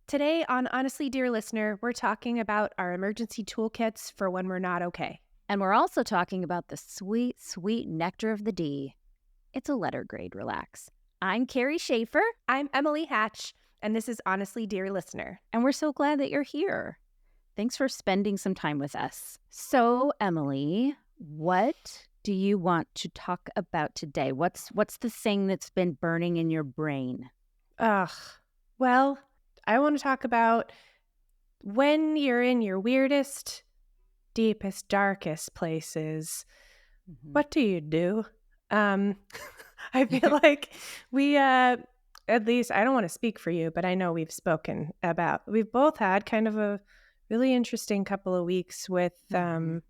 Today on Honestly, Dear Listener, we're talking about our emergency toolkits for when we're not okay. And we're also talking about the sweet, sweet nectar of the D. It's a letter grade relax. I'm Carrie Schaefer, I'm Emily Hatch, and this is Honestly, Dear Listener. and we're so glad that you're here. Thanks for spending some time with us. So, Emily, what do you want to talk about today? What's the thing that's been burning in your brain? Ugh. Well, I want to talk about when you're in your weirdest, deepest, darkest places, Mhm. what do you do? Um, I feel like at least I don't want to speak for you, but I know we've both had kind of a really interesting couple of weeks with Mhm.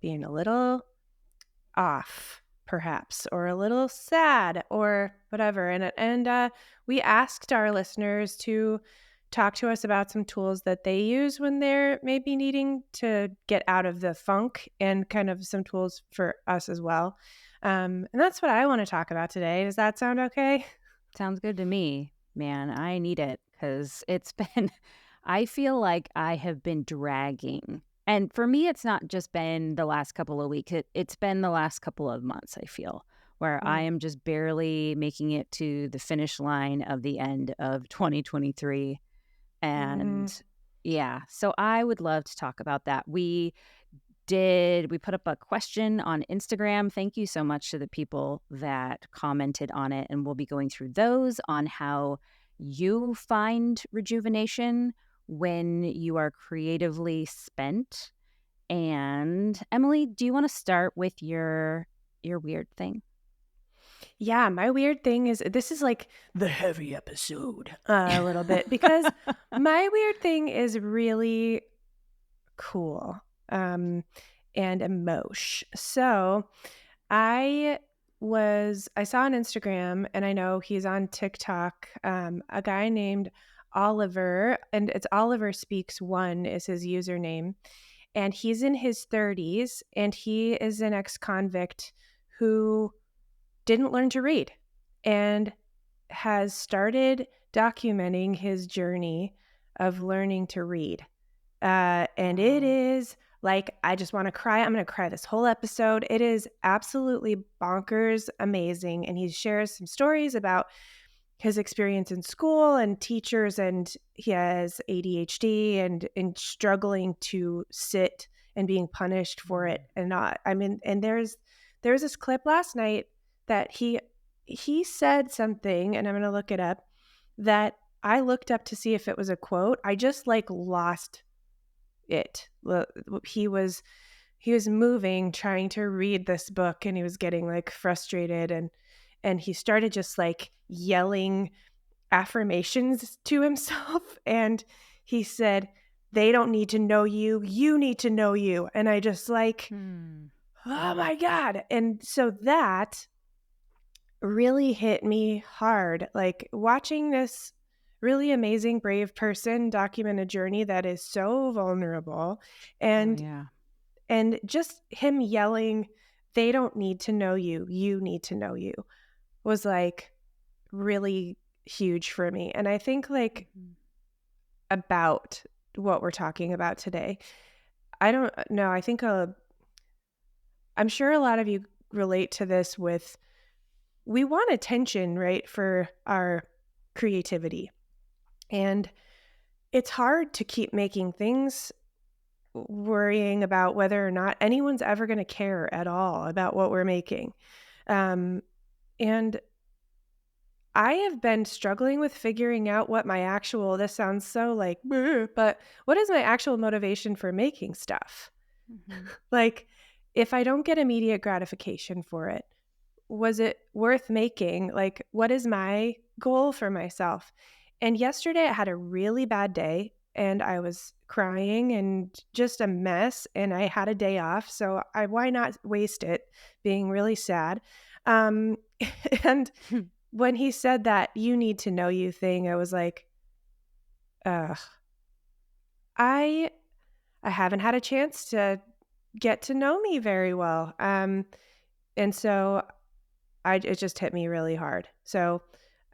being a little off, perhaps, or a little sad or whatever. And we asked our listeners to talk to us about some tools that they use when they're maybe needing to get out of the funk, and kind of some tools for us as well. And that's what I want to talk about today. Does that sound okay? Sounds good to me, man. I need it because it's been, I feel like I have been dragging. And for me, it's not just been the last couple of weeks, it's been the last couple of months, I feel, where I Mm. am just barely making it to the finish line of the end of 2023. Mm. And yeah, so I would love to talk about that. We put up a question on Instagram. Thank you so much to the people that commented on it. And we'll be going through those on how you find rejuvenation when you are creatively spent. And Emily, do you want to start with your weird thing? Yeah, my weird thing is this is like the heavy episode a little bit, because my weird thing is really cool, and emotion. So I I saw on Instagram, and I know he's on TikTok, a guy named Oliver, and it's Oliver Speaks One is his username. And he's in his 30s, and he is an ex-convict who didn't learn to read and has started documenting his journey of learning to read. And it Wow. is like, I just want to cry. I'm going to cry this whole episode. It is absolutely bonkers amazing. And he shares some stories about his experience in school and teachers, and he has ADHD and struggling to sit and being punished for it. Mm. And not, I mean, and there's this clip last night that he said something, and I'm going to look it up, that I looked up to see if it was a quote. I just like lost it. He was moving trying to read this book, and he was getting like frustrated, and he started just like yelling affirmations to himself. And he said, "They don't need to know you, you need to know you." And I just like, Hmm. oh my god. And so that really hit me hard, like watching this really amazing, brave person document a journey that is so vulnerable. Oh and yeah. and just him yelling, "They don't need to know you, you need to know you," was like really huge for me. And I think like Mhm. about what we're talking about today, I don't know, I think I'm sure a lot of you relate to this with, we want attention, right, for our creativity. And it's hard to keep making things, worrying about whether or not anyone's ever going to care at all about what we're making. Um, and I have been struggling with figuring out what my actual, this sounds so like, "Bleh," but what is my actual motivation for making stuff? Mhm. Like, if I don't get immediate gratification for it, was it worth making? Like, what is my goal for myself? And yesterday I had a really bad day, and I was crying and just a mess, and I had a day off. So why not waste it being really sad? Um, and when he said that "you need to know you" thing, I was like, ugh, I I haven't had a chance to get to know me very well. And so it just hit me really hard. So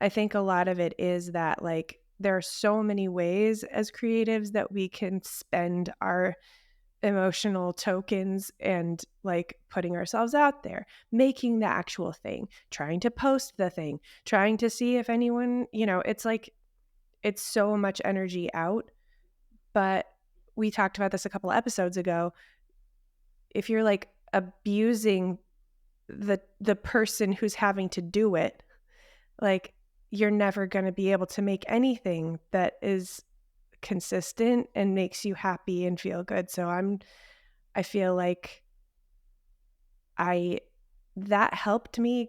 I think a lot of it is that like there are so many ways as creatives that we can spend our emotional tokens and like putting ourselves out there, making the actual thing, trying to post the thing, trying to see if anyone, it's like it's so much energy out. But we talked about this a couple episodes ago. If you're like abusing the person who's having to do it, like you're never going to be able to make anything that is consistent and makes you happy and feel good. So I feel like I that helped me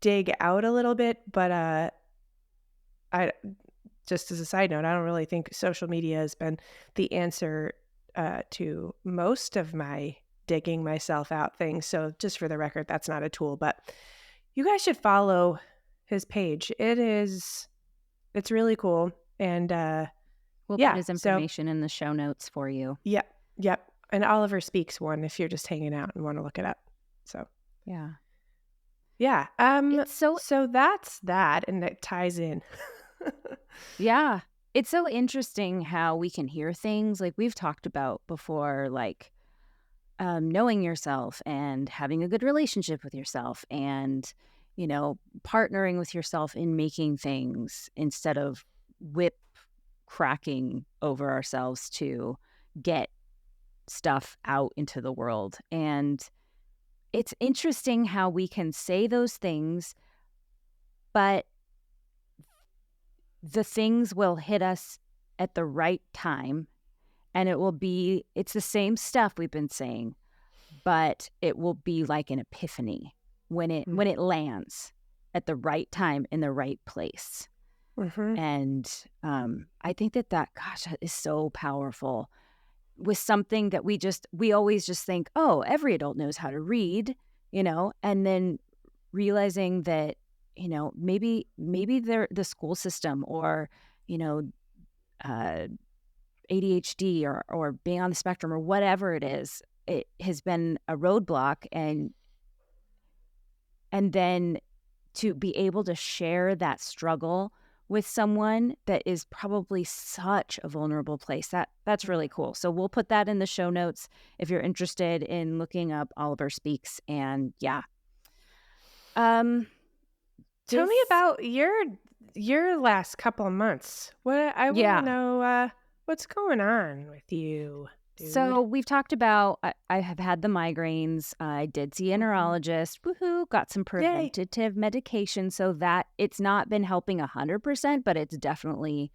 dig out a little bit, but I just as a side note, I don't really think social media has been the answer to most of my digging myself out things. So just for the record, that's not a tool, but you guys should follow his page. It's really cool. And We'll put yeah, his so information in the show notes for you. yep, yep. And Oliver Speaks one if you're just hanging out and want to look it up. So Yeah. yeah. It's so So that's that, and it ties in. Yeah. It's so interesting how we can hear things like we've talked about before, like knowing yourself and having a good relationship with yourself and, partnering with yourself in making things instead of whip cracking over ourselves to get stuff out into the world. And it's interesting how we can say those things, but the things will hit us at the right time, and it's the same stuff we've been saying, but it will be like an epiphany when it lands at the right time in the right place. Mm-hmm. And I think gosh, that is so powerful with something that we always just think, oh, every adult knows how to read, and then realizing that, maybe the school system or, you know, uh, ADHD or being on the spectrum or whatever it is, it has been a roadblock. And then to be able to share that struggle with someone that is probably such a vulnerable place, that's really cool. So we'll put that in the show notes if you're interested in looking up Oliver Speaks. And yeah. Tell me This about your last couple of months. I want to Yeah. know what's going on with you, So dude. we've talked about I have had the migraines. I did see a Hmm. neurologist. Woohoo! Got some Yay! preventative medication, so that it's not been helping 100%, but I definitely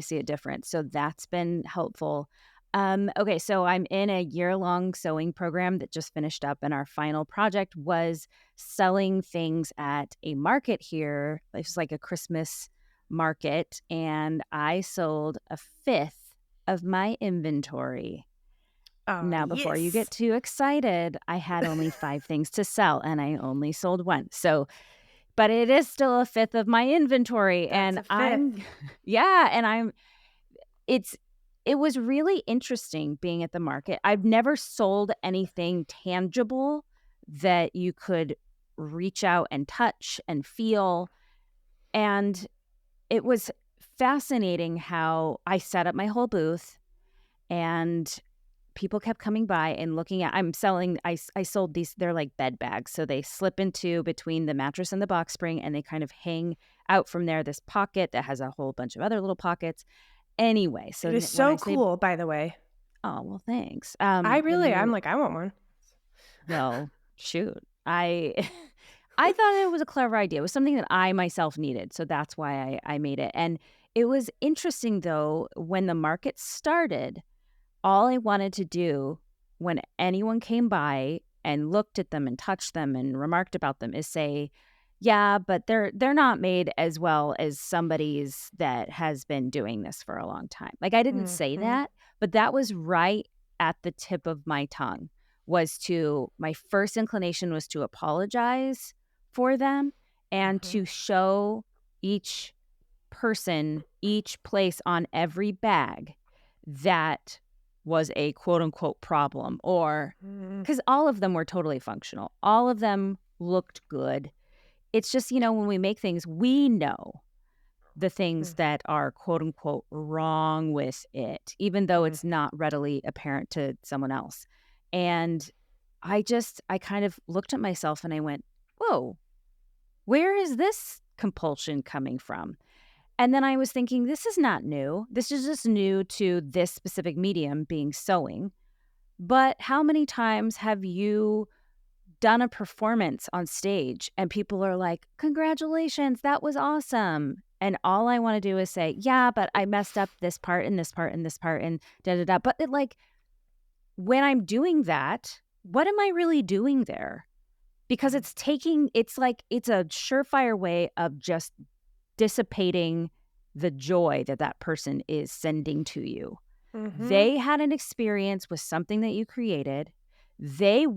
see a difference. So that's been helpful. Okay, so I'm in a year-long sewing program that just finished up, and our final project was selling things at a market here. It's like a Christmas market, and I sold a fifth of my inventory. Oh Now, before you yes, get too excited, I had only 5 things to sell and I only sold 1. So, but it is still a fifth of my inventory that's and a I'm fifth. yeah, and it's it was really interesting being at the market. I've never sold anything tangible that you could reach out and touch and feel, and it was fascinating how I set up my whole booth and people kept coming by and looking at I sold these, they're like bed bags, so they slip into between the mattress and the box spring and they kind of hang out from there, this pocket that has a whole bunch of other little pockets. Anyway, so It is when I so say, cool, by the way. oh, well, thanks. I'm like, I want one. Well, shoot. I I thought it was a clever idea. It was something that I myself needed, so that's why I made it. And it was interesting though, when the market started, all I wanted to do when anyone came by and looked at them and touched them and remarked about them is say, "Yeah, but they're not made as well as somebody's that has been doing this for a long time." Like, I didn't say Hmm. that, but that was right at the tip of my tongue, my first inclination was to apologize for them and Hmm. to show each person, each place on every bag that was a quote unquote problem, or Hmm. because all of them were totally functional. All of them looked good. It's just, when we make things, we know the things that are quote unquote wrong with it, even though Mhm. it's not readily apparent to someone else. And I kind of looked at myself and I went, whoa, where is this compulsion coming from? And then I was thinking, this is not new. This is just new to this specific medium being sewing. But how many times have you done a performance on stage and people are like, congratulations, that was awesome. And all I want to do is say, yeah, but I messed up this part and this part and this part and da da da. But when I'm doing that, what am I really doing there? Because it's a surefire way of just dissipating the joy that that person is sending to you. Mhm. They had an experience with something that you created. They're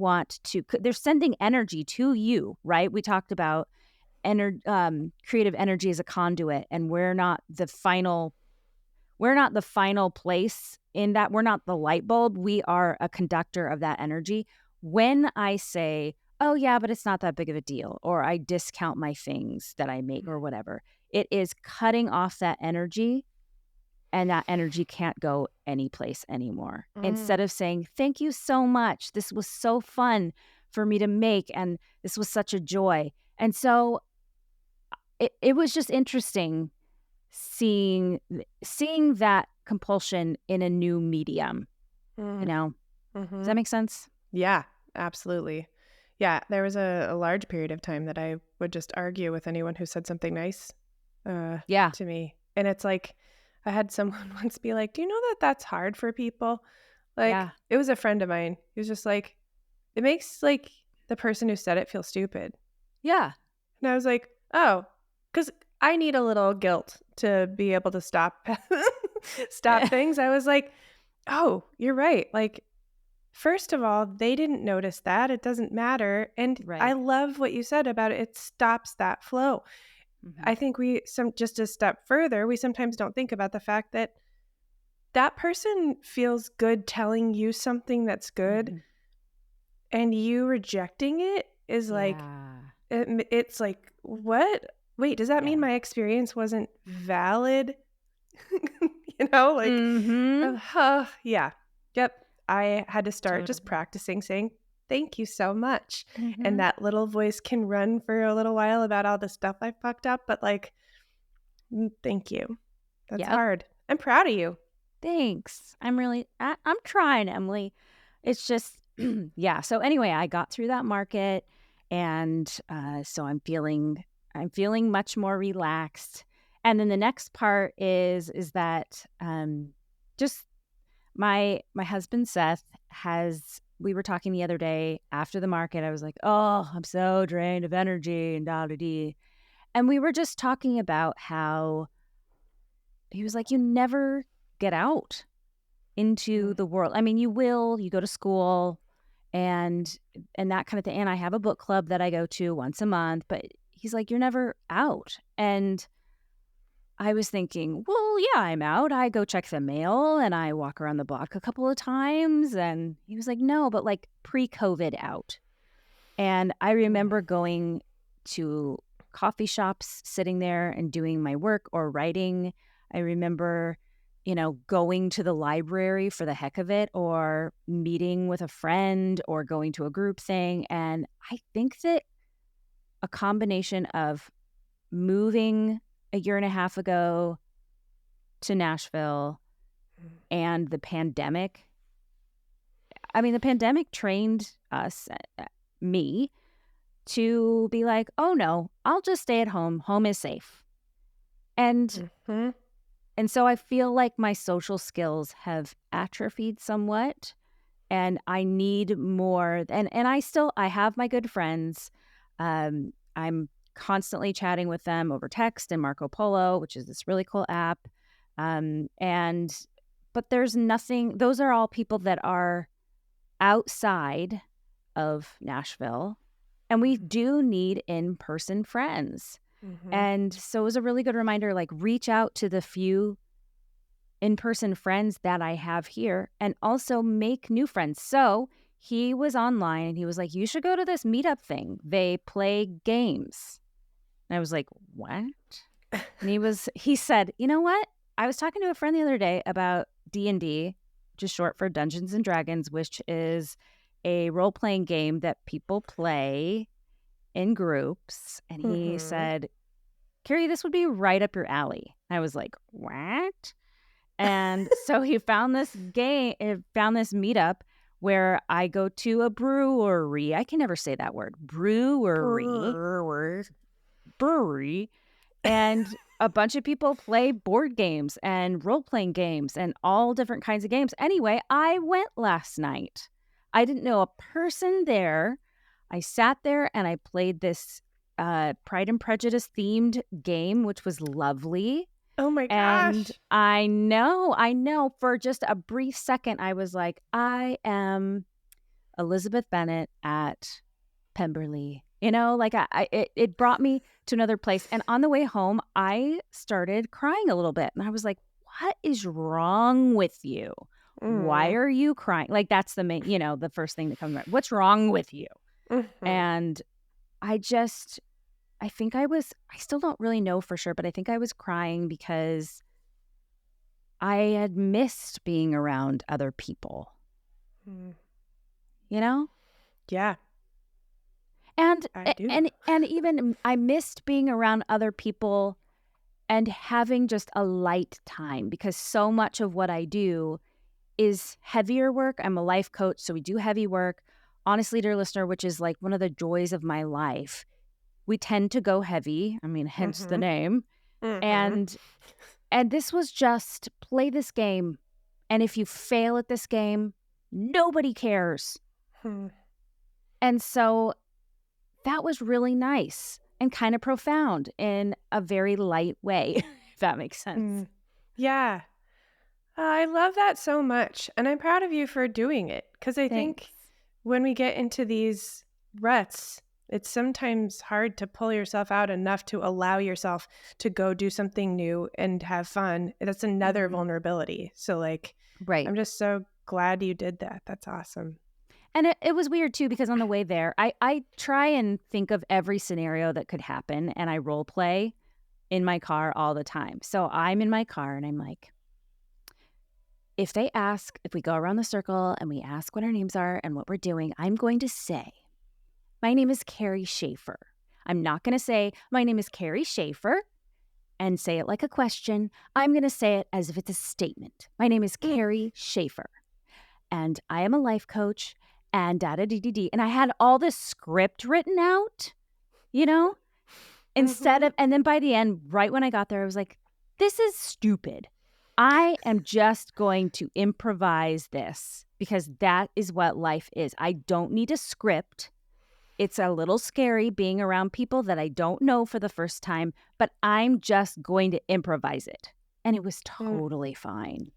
sending energy to you, right? We talked about creative energy as a conduit, and we're not the final place in that. We're not the light bulb. We are a conductor of that energy. When I say, oh, yeah, but it's not that big of a deal, or I discount my things that I make or whatever, it is cutting off that energy, and that energy can't go anyplace anymore. Mm. Instead of saying, thank you so much. This was so fun for me to make, and this was such a joy. And so it was just interesting seeing that compulsion in a new medium, you Mm. know? Does that Mhm. make sense? Yeah, absolutely. Yeah, there was a large period of time that I would just argue with anyone who said something nice, uh, Yeah. to me, and it's like, I had someone once be like, "Do you know that that's hard for people?" Like, Yeah. it was a friend of mine. He was just like, "It makes, like, the person who said it feel stupid." Yeah. And I was like, "Oh, because I need a little guilt to be able to stop stop things." I was like, "Oh, you're right." Like, first of all, they didn't notice that, it doesn't matter, and I Right. love what you said about it stops that flow. Mhm. I think we some just a step further, we sometimes don't think about the fact that that person feels good telling you something that's good, Mhm. and you rejecting it is like Yeah. it's like, "What? Wait, does that mean Yeah. my experience wasn't valid?" You know, like, Mhm. yeah. Yep. I had to start just Totally. practicing saying, "Thank you so much." And Mhm. that little voice can run for a little while about all the stuff I fucked up, but, like, thank you." That's Yep. hard. I'm proud of you. Thanks. I'm trying, Emily. It's just yeah. So anyway, I got through that market, and so I'm feeling much more relaxed. And then the next part is that just my husband Seth has. We were talking the other day after the market. I was like, oh, I'm so drained of energy and da da dee. And we were just talking about how he was like, you never get out into Mm, the world. I mean, you go to school and that kind of thing. And I have a book club that I go to once a month, but he's like, you're never out. And I was thinking, well, yeah, I'm out. I go check the mail and I walk around the block a couple of times. And he was like, no, but like pre-COVID out. And I mm, remember going to coffee shops, sitting there and doing my work or writing. I remember, going to the library for the heck of it or meeting with a friend or going to a group thing. And I think that a combination of moving a year and a half ago to Nashville mm, and the pandemic, I mean, the pandemic trained me to be like, "Oh, no, I'll just stay at home. Home is safe." And mhm, and so I feel like my social skills have atrophied somewhat, and I need more and I have my good friends. I'm constantly chatting with them over text and Marco Polo, which is this really cool app. And but there's nothing those are all people that are outside of Nashville, and we do need in-person friends. mhm. And so it was a really good reminder, like, reach out to the few in-person friends that I have here and also make new friends. So he was online and he was like, you should go to this meetup thing. They play games. And I was like, what? And he said, "You know what? I was talking to a friend the other day about D&D, just short for Dungeons and Dragons, which is a role-playing game that people play in groups." And he Mhm. said, "Carrie, this would be right up your alley." I was like, "What?" And so he found this meetup where I go to a brewery. I can never say that word. Brrr. Brewery, and a bunch of people play board games and role-playing games and all different kinds of games. Anyway, I went last night. I didn't know a person there. I sat there and I played this Pride and Prejudice themed game, which was lovely. Oh my And gosh. I know, for just a brief second, I was like, I am Elizabeth Bennet at Pemberley. Like it brought me to another place. And on the way home, I started crying a little bit. And I was like, what is wrong with you? Why Mm. are you crying? Like that's the first thing that comes to mind. What's wrong with you? Mhm. And I just I still don't really know for sure, but I think I was crying because I had missed being around other people, Mm. you know? Yeah, And I do. and even I missed being around other people and having just a light time, because so much of what I do is heavier work. I'm a life coach, so we do heavy work. Honestly, dear listener, which is like one of the joys of my life. We tend to go heavy. I mean, hence the Mhm. name. Mhm. And this was just play this game. And if you fail at this game, nobody cares. Hmm. And so that was really nice and kind of profound in a very light way, if that makes sense. Mm. Yeah. I love that so much, and I'm proud of you for doing it. Because I think Thanks. when we get into these ruts, it's sometimes hard to pull yourself out enough to allow yourself to go do something new and have fun. That's another Mhm. vulnerability. So, like, Right. I'm just so glad you did that. That's awesome. And it was weird too, because on the way there, I try and think of every scenario that could happen, and I role play in my car all the time. So I'm in my car and I'm like, if we go around the circle and we ask what our names are and what we're doing, I'm going to say, my name is Carrie Schaefer. I'm not going to say, my name is Carrie Schaefer, and say it like a question. I'm going to say it as if it's a statement. My name is Mm. Carrie Schaefer, and I am a life coach, and da da dee dee dee. And I had all this script written out, you know, instead Mhm. of, and then by the end, right when I got there, I was like, this is stupid. I am just going to improvise this because that is what life is. I don't need a script. It's a little scary being around people that I don't know for the first time, but I'm just going to improvise it. And it was Mm. totally fine.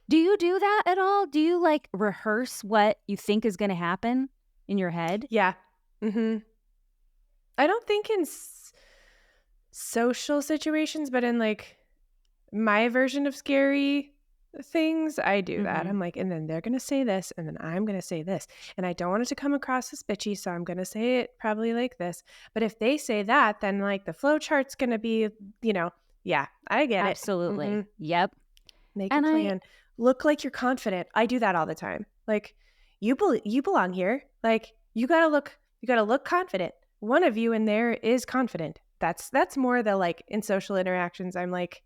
Do you do that at all? Do you like rehearse what you think is going to happen in your head? Yeah. Mhm. I don't think in social situations, but in like my version of scary things, I do that. Mhm. I'm like, and then they're gonna say this, and then I'm gonna say this. And I don't want it to come across as bitchy, so I'm gonna say it probably like this. But if they say that, then like the flow chart's gonna be, you know, yeah, I get it. Absolutely. Hmm. Yep. Make a And I plan. Look like you're confident. I do that all the time. Like, you belong here. Like, you gotta look confident. One of you in there is confident. That's more the like in social interactions. I'm like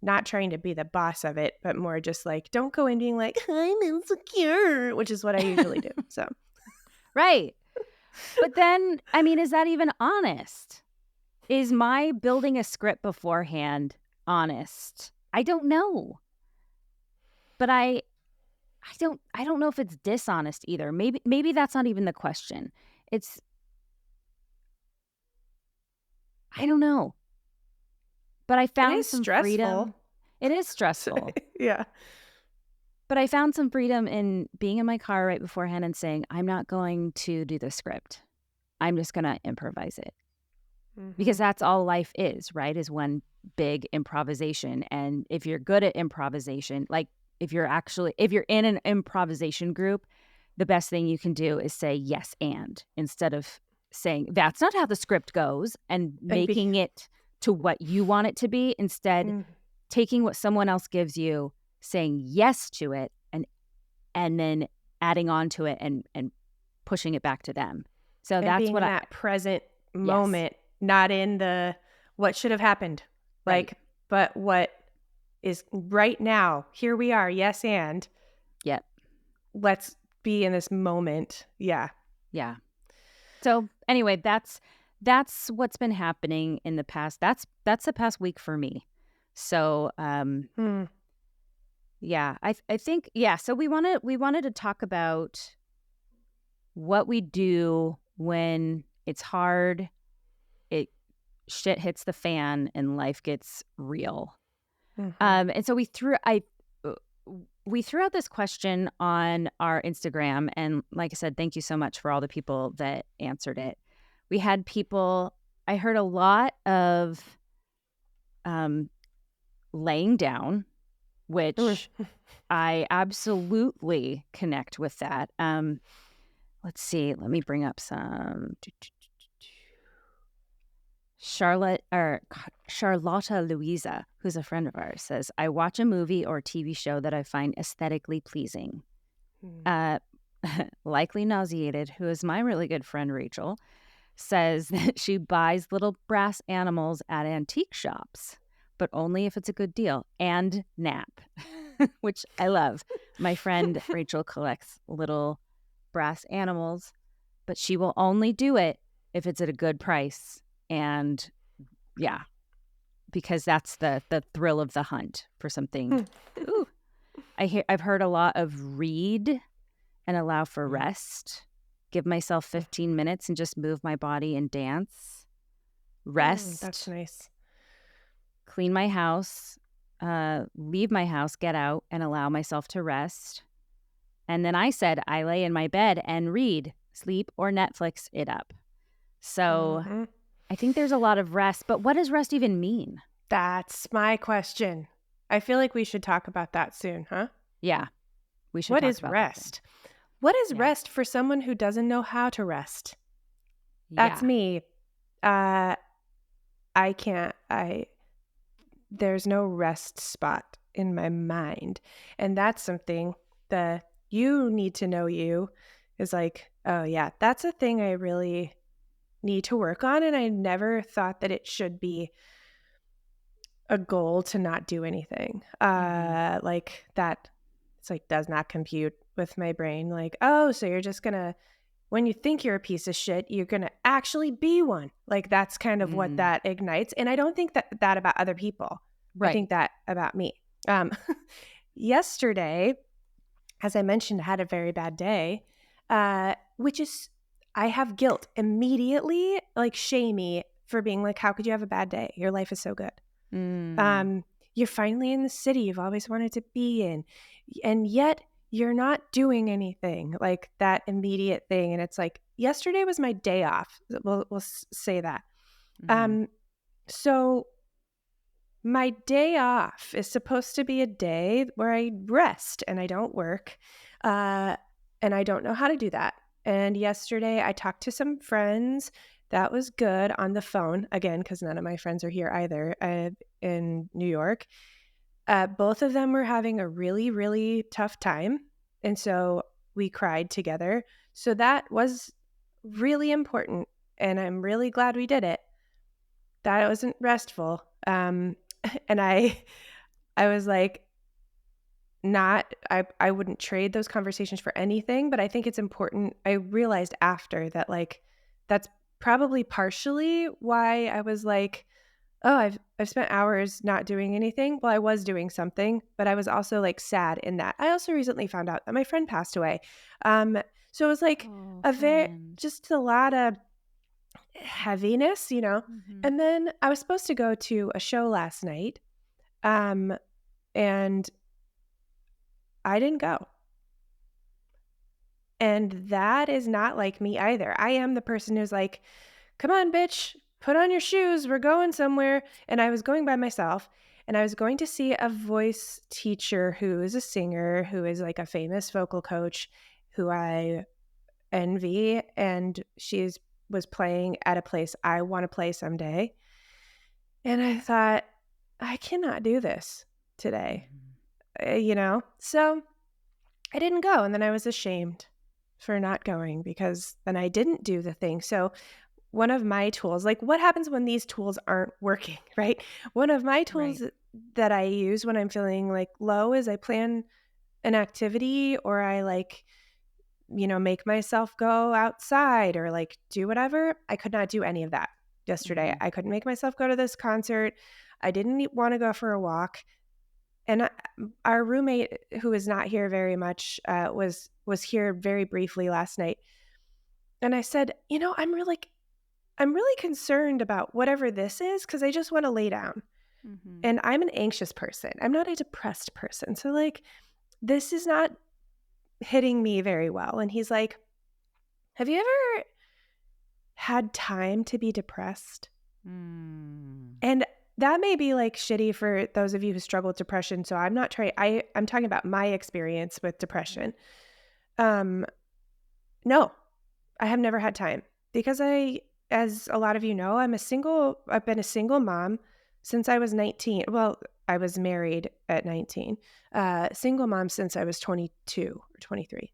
not trying to be the boss of it, but more just like, don't go in being like, I'm insecure, which is what I usually do. So, right. But then, I mean, is that even honest? Is my building a script beforehand honest? I don't know. But I don't know if it's dishonest either. Maybe that's not even the question. It's I don't know. But I it found is some stressful. freedom. It is So, stressful. yeah. But I found some freedom in being in my car right beforehand and saying, I'm not going to do the script. I'm just going to improvise it. Hmm. Because that's all life is, right? Is one big improvisation. And if you're good at improvisation, like if you're in an improvisation group, the best thing you can do is say yes and instead of saying that's not how the script goes and And be making it to what you want it to be. Instead, Mm. taking what someone else gives you, saying yes to it, and then adding on to it and pushing it back to them. So And that's being what in I that present yes, moment, not in the what should have happened. right. Like, but what is right now. Here we are. Yes, and Yep. let's be in this moment. Yeah. Yeah. So anyway, that's what's been happening in the past. That's the past week for me. So Hmm. yeah, I think yeah. So we wanted to talk about what we do when it's hard, it shit hits the fan, and life gets real. Mhm. And so uh, we threw out this question on our Instagram, and like I said, thank you so much for all the people that answered it. We had people. I heard a lot of um, laying down, Mm. which I absolutely connect with that. Let's see. Let me bring up some. Charlotta Louisa, who's a friend of ours, says, I watch a movie or TV show that I find aesthetically pleasing. Mm. Uh, Likely Nauseated, who is my really good friend Rachel, says that she buys little brass animals at antique shops, but only if it's a good deal, and nap, which I love. My friend Rachel collects little brass animals, but she will only do it if it's at a good price. And yeah, because that's the thrill of the hunt for something. Ooh, I've heard a lot of read and allow for Mm. rest. Give myself 15 minutes and just move my body and dance. That's Rest, nice. clean my house, leave my house, get out, and allow myself to rest. And then I said, I lay in my bed and read, sleep, or Netflix it up. So Mhm. I think there's a lot of rest, but what does rest even mean? That's my question. I feel like we should talk about that soon, huh? Yeah, we should What talk is about that then. rest? What is Yeah. rest for someone who doesn't know how to rest? That's Yeah. me. Uh, I can't. There's no rest spot in my mind. And that's something that you need to know you is like, oh, yeah, that's a thing I really need to work on. And I never thought that it should be a goal to not do anything. Mhm. Like that, it's like does not compute with my brain. Like, oh, so you're just gonna, when you think you're a piece of shit, you're gonna actually be one. Like that's kind of what Mm. that ignites. And I don't think that about other people. I Right. think that about me. Um, Yesterday, as I mentioned, I had a very bad day, which is I have guilt immediately, like shamey for being like, how could you have a bad day? Your life is so good. Mm. Um, you're finally in the city you've always wanted to be in, and yet you're not doing anything like that immediate thing. And it's like yesterday was my day off. We'll say that. Mhm. Um, so my day off is supposed to be a day where I rest and I don't work, uh, and I don't know how to do that. And yesterday I talked to some friends. That was good on the phone again because none of my friends are here either in New York. Both of them were having a really, really tough time. And so we cried together. So that was really important. And I'm really glad we did it. That wasn't restful. And I was like, not, I wouldn't trade those conversations for anything, but I think it's important. I realized after that, like, that's probably partially why I was like, oh, I've spent hours not doing anything. Well, I was doing something, but I was also like sad in that. I also recently found out that my friend passed away. So it was like Oh, a very friend. just a lot of heaviness, you know. Mhm. And then I was supposed to go to a show last night, um, and I didn't go. And that is not like me either. I am the person who's like, come on, bitch, put on your shoes. We're going somewhere. And I was going by myself and I was going to see a voice teacher who is a singer, who is like a famous vocal coach who I envy. And was playing at a place I want to play someday. And I thought, I cannot do this today, Mhm. So I didn't go. And then I was ashamed for not going because then I didn't do the thing. So one of my tools, like what happens when these tools aren't working, right? One of my Right. tools that I use when I'm feeling like low is I plan an activity or I make myself go outside or like do whatever. I could not do any of that yesterday. Mhm. I couldn't make myself go to this concert. I didn't want to go for a walk. And our roommate, who is not here very much, was here very briefly last night. And I said, I'm really concerned about whatever this is because I just want to lay down. Mhm. And I'm an anxious person. I'm not a depressed person. So like this is not hitting me very well. And he's like, have you ever had time to be depressed? Mm. And that may be like shitty for those of you who struggle with depression. So I'm not trying I'm talking about my experience with Mhm. depression. Um no, I have never had time because as a lot of you know, I've been a single mom since I was 19. Well, I was married at 19. Single mom since I was 22 or 23.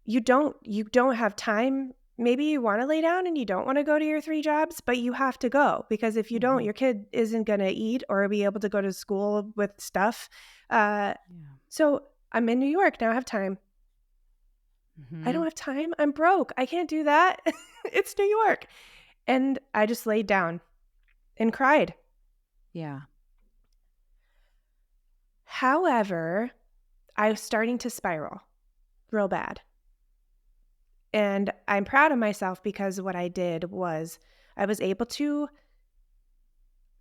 You don't have time. Maybe you want to lay down and you don't want to go to your 3 jobs, but you have to go because if you don't, Mhm. your kid isn't going to eat or be able to go to school with stuff. Uh, Yeah. so I'm in New York now. I have time. I don't Mhm. have time. I'm broke. I can't do that. It's New York. And I just laid down and cried. Yeah. However, I was starting to spiral real bad. And I'm proud of myself because what I did was I was able to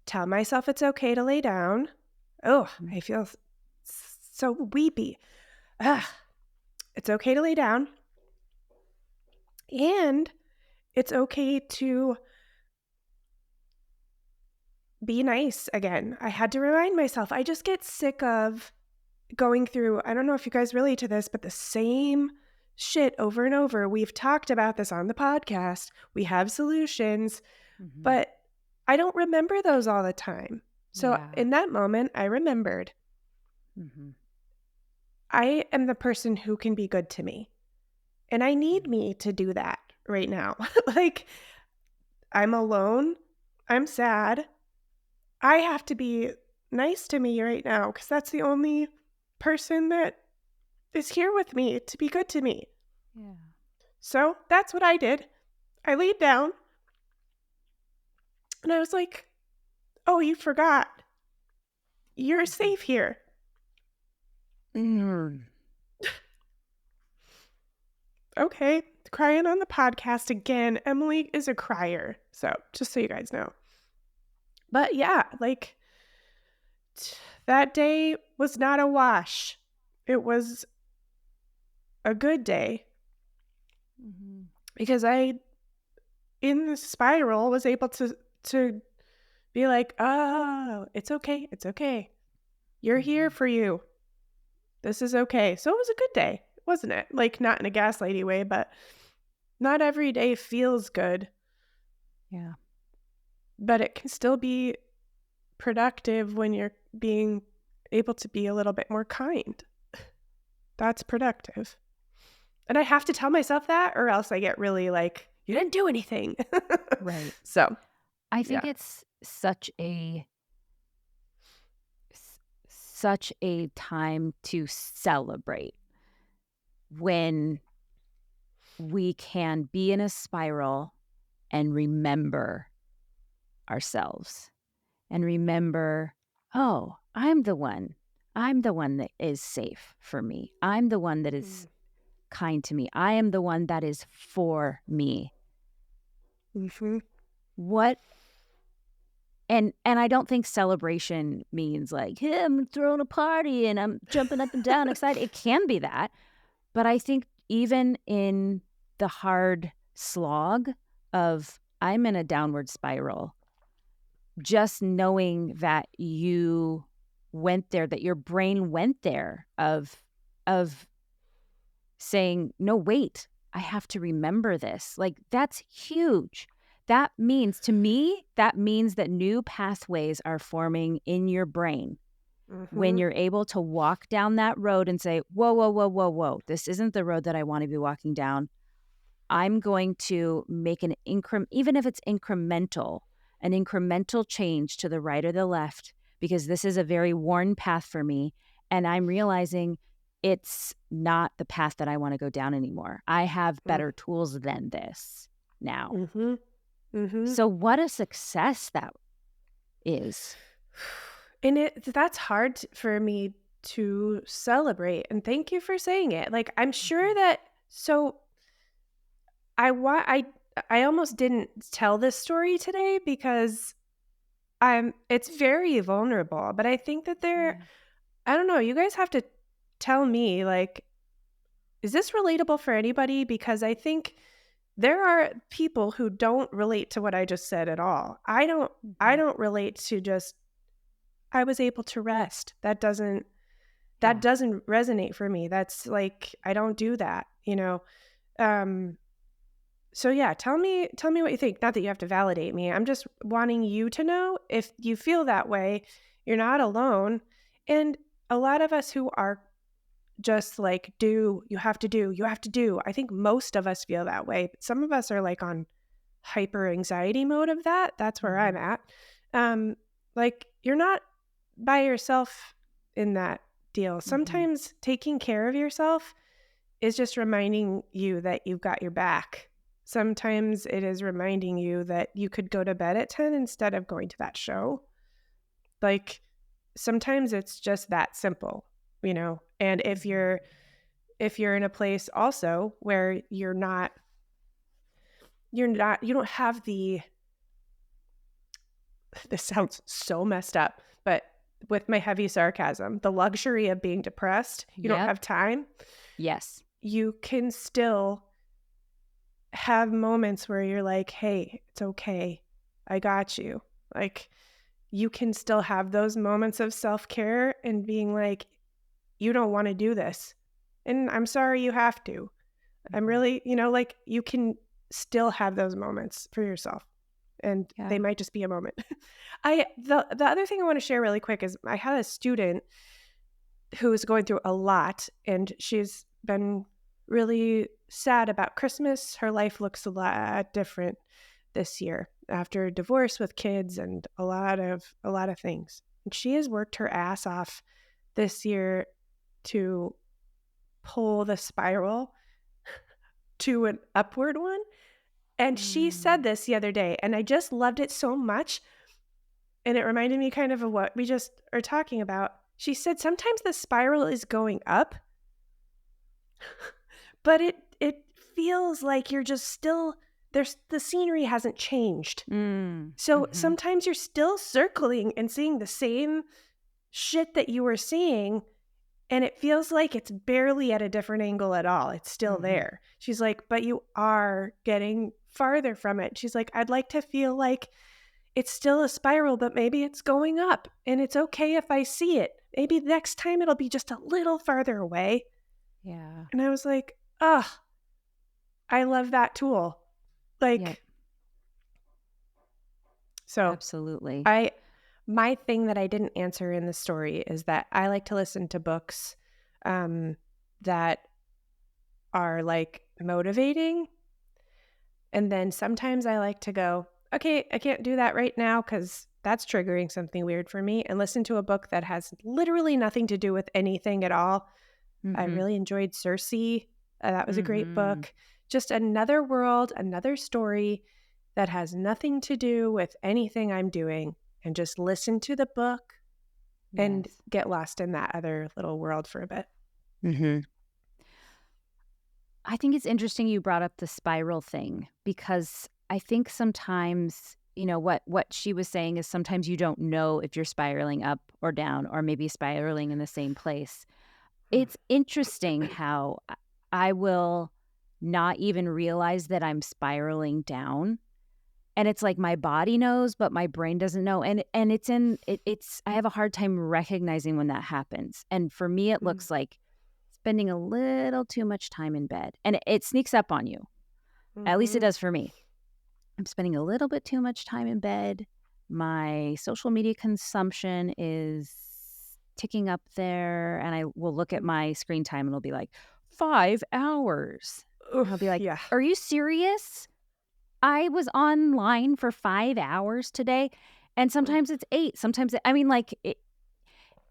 tell myself it's okay to lay down. Oh, Mm. I feel so weepy. Ugh. It's okay to lay down. And it's okay to be nice again. I had to remind myself. I just get sick of going through, I don't know if you guys relate to this, but the same shit over and over. We've talked about this on the podcast. We have solutions, Mhm. but I don't remember those all the time. So Yeah. in that moment, I remembered Mhm. I am the person who can be good to me. And I need Mm. me to do that right now. Like, I'm alone. I'm sad. I have to be nice to me right now because that's the only person that is here with me to be good to me. Yeah. So that's what I did. I laid down and I was like, oh, you forgot. You're Mhm. safe here. Mm. Okay. Crying on the podcast again. Emily is a crier. So just so you guys know. But yeah, like that day was not a wash. It was a good day Mhm. because I, in the spiral, was able to be like, oh, it's okay. It's okay. You're here Mhm. for you. This is okay. So it was a good day, wasn't it? Like, not in a gaslighty way, but not every day feels good, Yeah. but it can still be productive when you're being able to be a little bit more kind. That's productive. And I have to tell myself that or else I get really like, you didn't do anything. Right. So, I yeah. think it's such a time to celebrate when we can be in a spiral and remember ourselves and remember, oh, I'm the one. I'm the one that is safe for me. I'm the one that is kind to me. I am the one that is for me. Mm-hmm. What and I don't think celebration means like, "Hey, I'm throwing a party and I'm jumping up and down excited." It can be that, but I think even in the hard slog of I'm in a downward spiral, just knowing that you went there, that your brain went there of saying, "No, wait, I have to remember this." Like, that's huge. That means to me, that means that new pathways are forming in your brain when Mhm. you're able to walk down that road and say, "Whoa, whoa, whoa, whoa, whoa. This isn't the road that I want to be walking down. I'm going to make an increment, even if it's incremental, an incremental change to the right or the left, because this is a very worn path for me. And I'm realizing it's not the path that I want to go down anymore. I have Mm. better tools than this now." Mhm. Mhm. So, what a success that is. And that's hard for me to celebrate, and thank you for saying it. Like, I'm sure Mhm. that so I wa I almost didn't tell this story today because it's very vulnerable, but I think that Yeah. I don't know, you guys have to tell me, like, is this relatable for anybody? Because I think there are people who don't relate to what I just said at all. I Mhm. don't relate to just I was able to rest. That Yeah. doesn't resonate for me. That's like I don't do that, you know. Um so yeah, tell me what you think. Not that you have to validate me. I'm just wanting you to know if you feel that way, you're not alone. And a lot of us who are just like you have to do. I think most of us feel that way. But some of us are like on hyper anxiety mode of that. That's where I'm Mhm. at. Um like you're not by yourself in that deal. Mhm. Sometimes taking care of yourself is just reminding you that you've got your back. Sometimes it is reminding you that you could go to bed at 10 instead of going to that show. Like sometimes it's just that simple, you know. And Mhm. if you're in a place also where you don't have the this sounds so messed up, but with my heavy sarcasm, the luxury of being depressed, you don't Yep. have time, Yes. you can still have moments where you're like, "Hey, it's okay. I got you." Like, you can still have those moments of self-care and being like, "You don't wanna do this, and I'm sorry you have to. I'm Mhm. really" like, you can still have those moments for yourself, and they Yeah. might just be a moment. The other thing I wanna share really quick is I had a student who is going through a lot, and she's been really sad about Christmas. Her life looks a lot different this year after divorce with kids and a lot of things. And she has worked her ass off this year to pull the spiral to an upward one. And she said Mm. this the other day, and I just loved it so much. And it reminded me kind of what we just are talking about. She said sometimes the spiral is going up, but it feels like you're just still there's the scenery hasn't changed. Mm. So Mhm. sometimes you're still circling and seeing the same shit that you were seeing, and it feels like it's barely at a different angle at all. It's still Mhm. there. She's like, but you are getting farther from it. She's like, I'd like to feel like it's still a spiral, but maybe it's going up, and it's okay if I see it. Maybe next time it'll be just a little farther away. Yeah. And I was like, ugh, I love that tool. Yep. Like, so Absolutely. I my thing that I didn't answer in the story is that I like to listen to books um, that are like motivating. And then sometimes I like to go, okay, I can't do that right now because that's triggering something weird for me, and listen to a book that has literally nothing to do with anything at all. I Mhm. really enjoyed Circe. That was a great Mhm. book. Just another world, another story that has nothing to do with anything I'm doing. And just listen to the book and Yes. get lost in that other little world for a bit. Mhm. I think it's interesting you brought up the spiral thing because I think sometimes, what she was saying is sometimes you don't know if you're spiraling up or down or maybe spiraling in the same place. Hmm. It's interesting how I will not even realize that I'm spiraling down. And it's like my body knows, but my brain doesn't know. And it's I have a hard time recognizing when that happens. And for me, it Mm, looks like spending a little too much time in bed. And it sneaks up on you. At least it mhm, does for me. I'm spending a little bit too much time in bed. My social media consumption is ticking up there, and I will look at Mm. my screen time and it'll be like 5 hours. And I'll be Oof, like, yeah. "Are you serious? I was online for 5 hours today." And Mm, sometimes it's 8, sometimes I mean, like,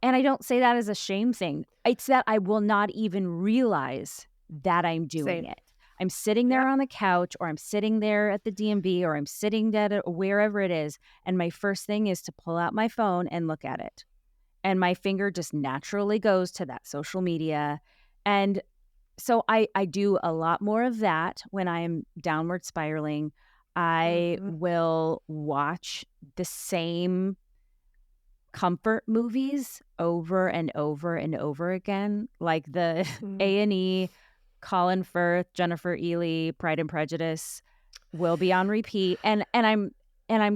and I don't say that as a shame thing. It's that I will not even realize that I'm doing same. it. I'm sitting there Yep. on the couch, or I'm sitting there at the DMV, or I'm sitting at wherever it is, and my first thing is to pull out my phone and look at it. And my finger just naturally goes to that social media. And so I do a lot more of that when I'm downward spiraling. I Mhm, will watch the same comfort movies over and over and over again, like the mm, A&E, Colin Firth, Jennifer Ely, Pride and Prejudice will be on repeat, and I'm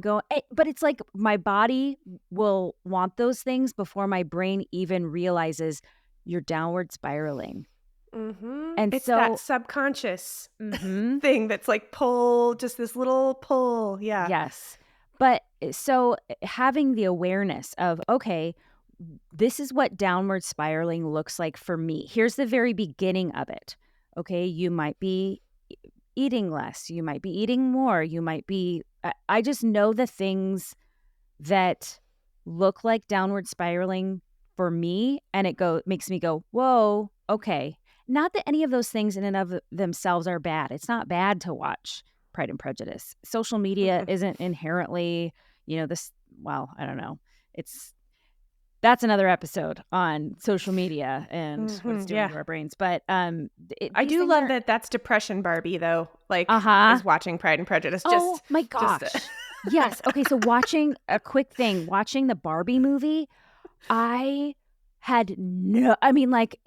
going, but it's like my body will want those things before my brain even realizes you're downward spiraling. mhm. And It's that so subconscious mhm. thing that's like pull, just this little pull, yeah. Yes. But so having the awareness of, okay, this is what downward spiraling looks like for me. Here's the very beginning of it. Okay, you might be eating less, you might be eating more, you might be I just know the things that look like downward spiraling for me, and it makes me go, "Whoa, okay." Not that any of those things in and of themselves are bad. It's not bad to watch Pride and Prejudice. Social media isn't inherently, this well, I don't know. It's that's another episode on social media and what it's Mhm, doing yeah. to our brains, but, I these do things love aren't. that that's depression Barbie though, like, Uh-huh. is watching Pride and Prejudice, Oh my just gosh. Yes. Okay, so watching a quick thing, watching the Barbie movie, I had no I mean, like,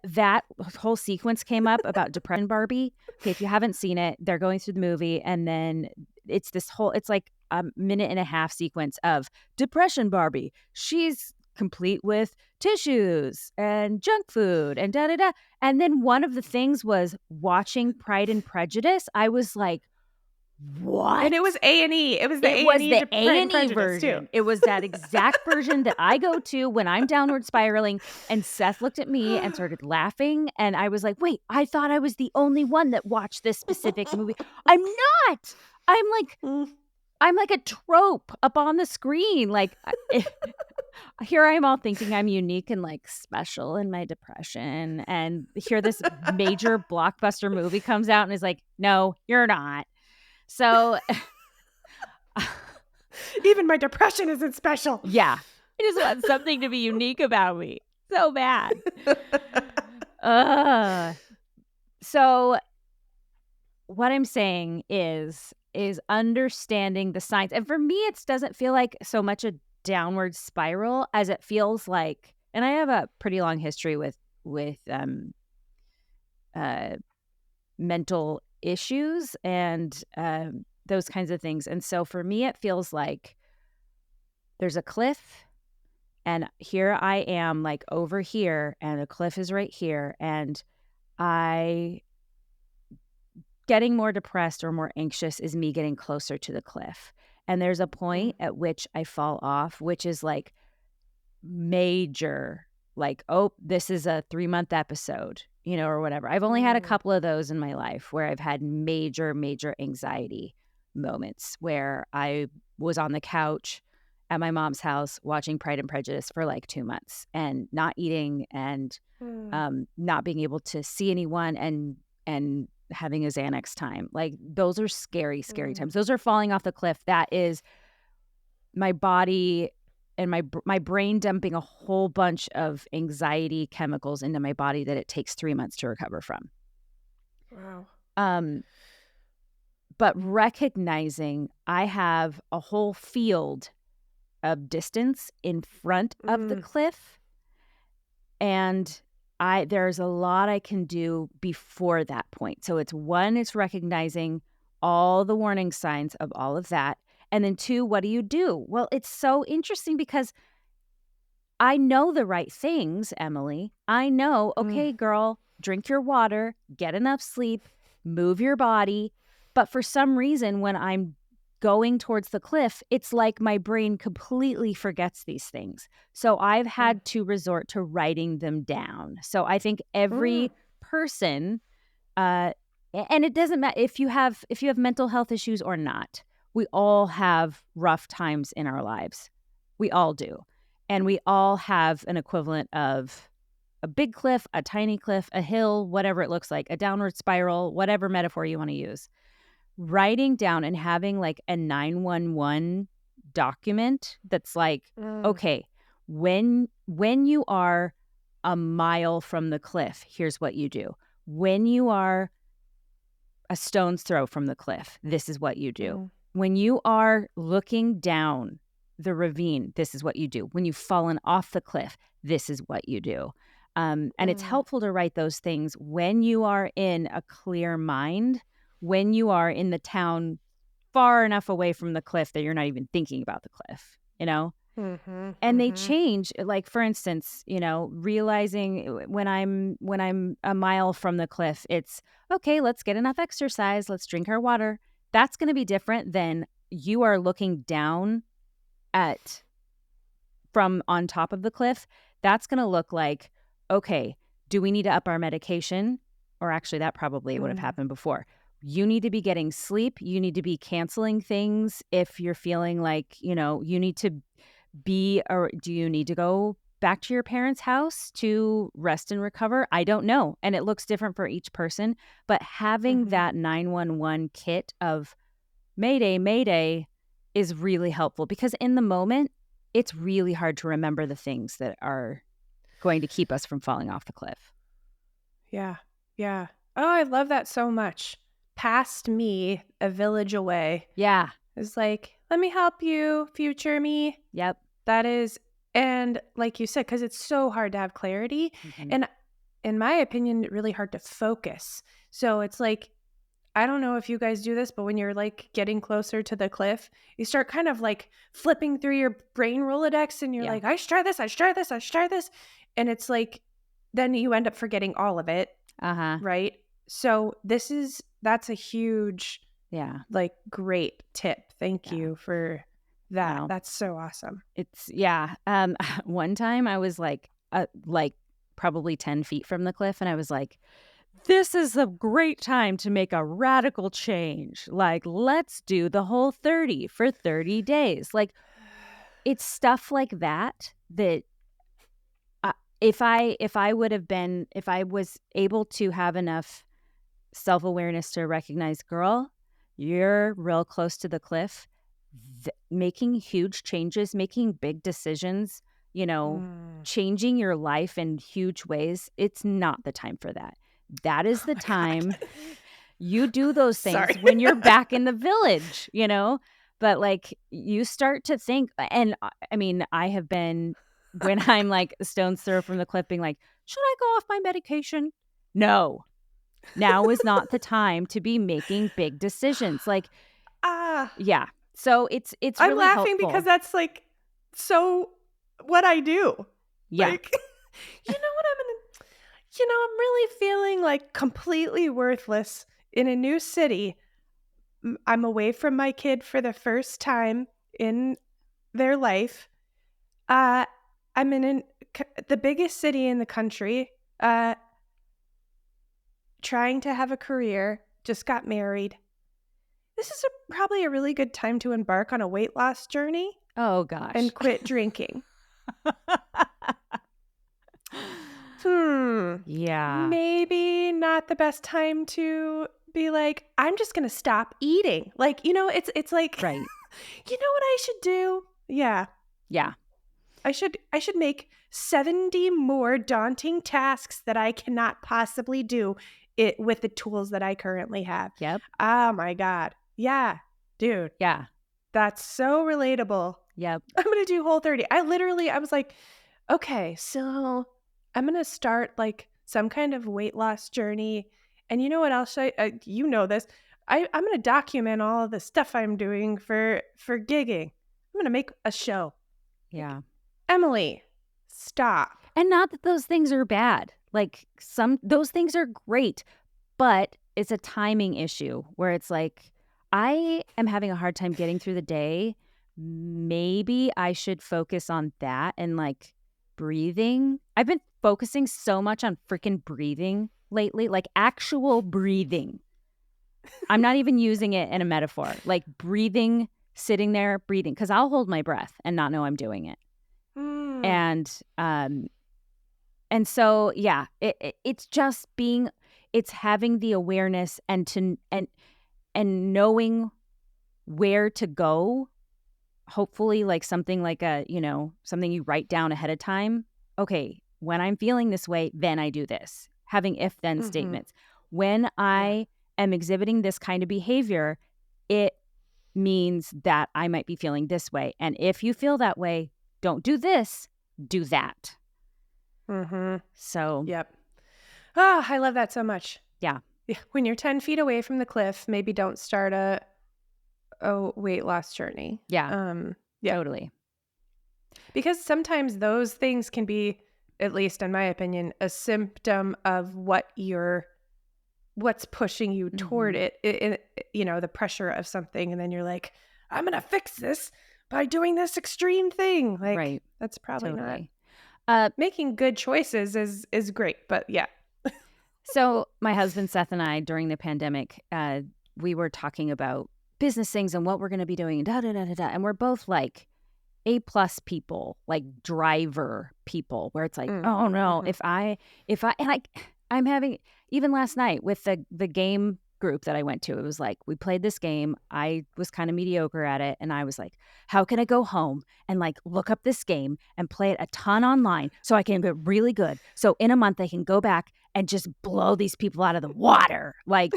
that whole sequence came up about depression Barbie. Okay, if you haven't seen it, they're going through the movie, and then it's like a minute and a half sequence of depression Barbie. She's complete with tissues and junk food and da da da. And then one of the things was watching Pride and Prejudice. I was like, and it "What?" was A&E, it was the It was A&E the to Pride and A&E Prejudice too. version. It was that exact version that I go to when I'm downward spiraling, and Seth looked at me and started laughing, and I was like, "Wait, I thought I was the only one that watched this specific movie." I'm not! I'm like Mm. I'm like a trope up on the screen, like, here I am all thinking I'm unique and, like, special in my depression, and here this major blockbuster movie comes out and is like, "No, you're not." So Even my depression isn't special. yeah. I just want something to be unique about me. So bad. Ugh. So what I'm saying is understanding the signs. And for me, it doesn't feel like so much a downward spiral as it feels like, and I have a pretty long history with uh mental issues and those kinds of things. And so for me, it feels like there's a cliff. And here I am, like, over here, and a cliff is right here, and I getting more depressed or more anxious is me getting closer to the cliff. And there's a Mm, point at which I fall off, which is, like, major, like, "Oh, this is a 3-month episode," or whatever. I've only had a mm, couple of those in my life where I've had major, major anxiety moments where I was on the couch at my mom's house watching Pride and Prejudice for, like, 2 months and not eating and, mm, not being able to see anyone and having a Xanax time. Like, those are scary, scary mm. times. Those are falling off the cliff. That is my body and my brain dumping a whole bunch of anxiety chemicals into my body that it takes 3 months to recover from. Wow. Um, but recognizing I have a whole field of distance in front of the Mm, cliff, and there's a lot I can do before that point. So it's 1, it's recognizing all the warning signs of all of that, and then 2, what do you do? Well, it's so interesting because I know the right things, Emily. I know, mm, okay, girl, drink your water, get enough sleep, move your body. But for some reason, when I'm going towards the cliff, it's like my brain completely forgets these things. So I've Mm. had to resort to writing them down. So I think Mm. every person, uh, and it doesn't matter if you have mental health issues or not. We all have rough times in our lives. We all do. And we all have an equivalent of a big cliff, a tiny cliff, a hill, whatever it looks like, a downward spiral, whatever metaphor you want to use. Writing down and having like a 911 document that's like, Mm. okay, when you are a mile from the cliff, here's what you do. When you are a stone's throw from the cliff, this is what you do. Mm. When you are looking down the ravine, this is what you do. When you've fallen off the cliff, this is what you do. And it's Mm. helpful to write those things when you are in a clear mind, when you are in the town far enough away from the cliff that you're not even thinking about the cliff, you know? Mhm. And they Mhm. change, like, for instance, realizing when I'm a mile from the cliff, it's, "Okay, let's get enough exercise, let's drink our water." That's gonna be different than you are looking down at from on top of the cliff. That's gonna look like, "Okay, do we need to up our medication?" Or actually, that probably would have Mm. happened before. You need to be getting sleep, you need to be canceling things if you're feeling like, you need to or do you need to go back to your parents' house to rest and recover? I don't know. And it looks different for each person. But having Mhm. that 911 kit of Mayday, Mayday is really helpful because in the moment, it's really hard to remember the things that are going to keep us from falling off the cliff. Yeah. Yeah. Oh, I love that so much. Past me, a village away, Yeah. is like, "Let me help you, future me." Yep. That is, and like you said, because it's so hard to have clarity, Hmm. and in my opinion, really hard to focus. So it's like, I don't know if you guys do this, but when you're like getting closer to the cliff, you start kind of like flipping through your brain Rolodex and you're Yeah. like, I should try this, I should try this, I should try this. And it's like, then you end up forgetting all of it, Uh huh. right? So that's a huge, Yeah. like, great tip. Thank Yeah. you for that. Well, That's so awesome. yeah. One time I was like probably 10 feet from the cliff, and I was like, this is a great time to make a radical change. Like, let's do the whole 30 for 30 days. Like, it's stuff like that that if I was able to have enough self-awareness to recognize, girl, you're real close to the cliff. Making huge changes, making big decisions, Mm. changing your life in huge ways, it's not the time for that. That is Oh the my God. time you do those things Sorry. when you're back in the village. But, like, you start to think and, I mean, I have been when I'm, like, a stone's throw from the cliff being like, "Should I go off my medication?" No. Now is not the time to be making big decisions, like Ah, yeah. So it's I'm really laughing because helpful. that's like so what I do. Yeah. Like, what I'm really feeling like completely worthless in a new city. I'm away from my kid for the first time in their life. Uh, I'm in the biggest city in the country, uh, trying to have a career, just got married. This is probably a really good time to embark on a weight loss journey Oh gosh. and quit drinking. Hmm. Yeah. Maybe not the best time to be like, I'm just gonna stop eating. Like, it's like, Right. you know what I should do? Yeah. Yeah. I should make 70 more daunting tasks that I cannot possibly do it with the tools that I currently have. Yep. Oh my God. Yeah. Dude, Yeah. that's so relatable. Yep. I'm gonna do Whole30. I was like, okay, so I'm gonna start like some kind of weight loss journey. And you know what else? You know this. I'm gonna document all of the stuff I'm doing for gigging. I'm gonna make a show. Like, Yeah. Emily, stop. And not that those things are bad. Like, those things are great, but it's a timing issue where it's like, I am having a hard time getting through the day. Maybe I should focus on that and like breathing. I've been focusing so much on freaking breathing lately, like actual breathing. I'm not even using it in a metaphor, like breathing, sitting there, breathing, because I'll hold my breath and not know I'm doing it. Mm. And so yeah, it's just being, it's having the awareness and knowing where to go. Hopefully, like something like something you write down ahead of time. Okay, when I'm feeling this way, then I do this. Having if-then Mm-hmm. statements. When Yeah. I am exhibiting this kind of behavior, it means that I might be feeling this way. And if you feel that way, don't do this, do that. Mm-hmm. So, Yep. Ah, I love that so much. yeah, Yeah. When you're 10 feet away from the cliff, maybe don't start a weight loss journey. yeah, Yeah. totally. Because sometimes those things can be, at least in my opinion, a symptom of what's pushing you toward Mhm. it, the pressure of something. And then you're like, I'm going to fix this by doing this extreme thing. Like, Right, that's probably not totally. Uh, making good choices is great. But yeah. So my husband Seth and I, during the pandemic, we were talking about business things and what we're going to be doing, and da da da da da. And we're both like A+ people, like driver people, where it's like, Mm. oh no, Mm-hmm. I'm having, even last night with the game group that I went to, it was like we played this game. I was kind of mediocre at it, and I was like, how can I go home and like look up this game and play it a ton online so I can get really good? So in a month I can go back and just blow these people out of the water. Like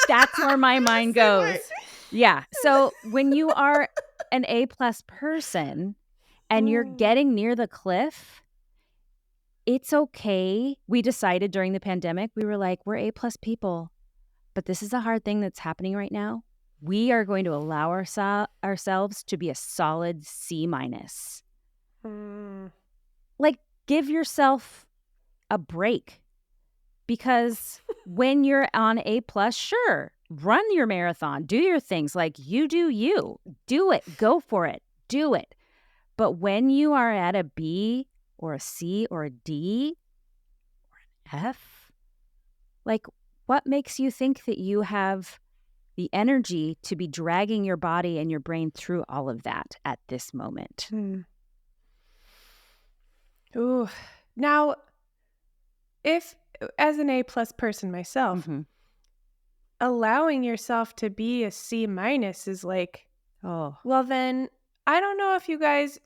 that's where my I'm mind the same way. goes. Yeah. So when you are an A+ person and you're Mm. getting near the cliff, it's okay. We decided during the pandemic, we were like, we're A+ people, but this is a hard thing that's happening right now. We are going to allow ourselves to be a solid C-. Mm. Like, give yourself a break, because when you're on A+, sure, run your marathon, do your things, like you do it, go for it, do it. But when you are at a B or a C or a D, F, like what makes you think that you have the energy to be dragging your body and your brain through all of that at this moment? Mm. Ooh. Now, if as an A+ person myself, Mm-hmm. allowing yourself to be a C- is like, Oh, well, then I don't know if you guys,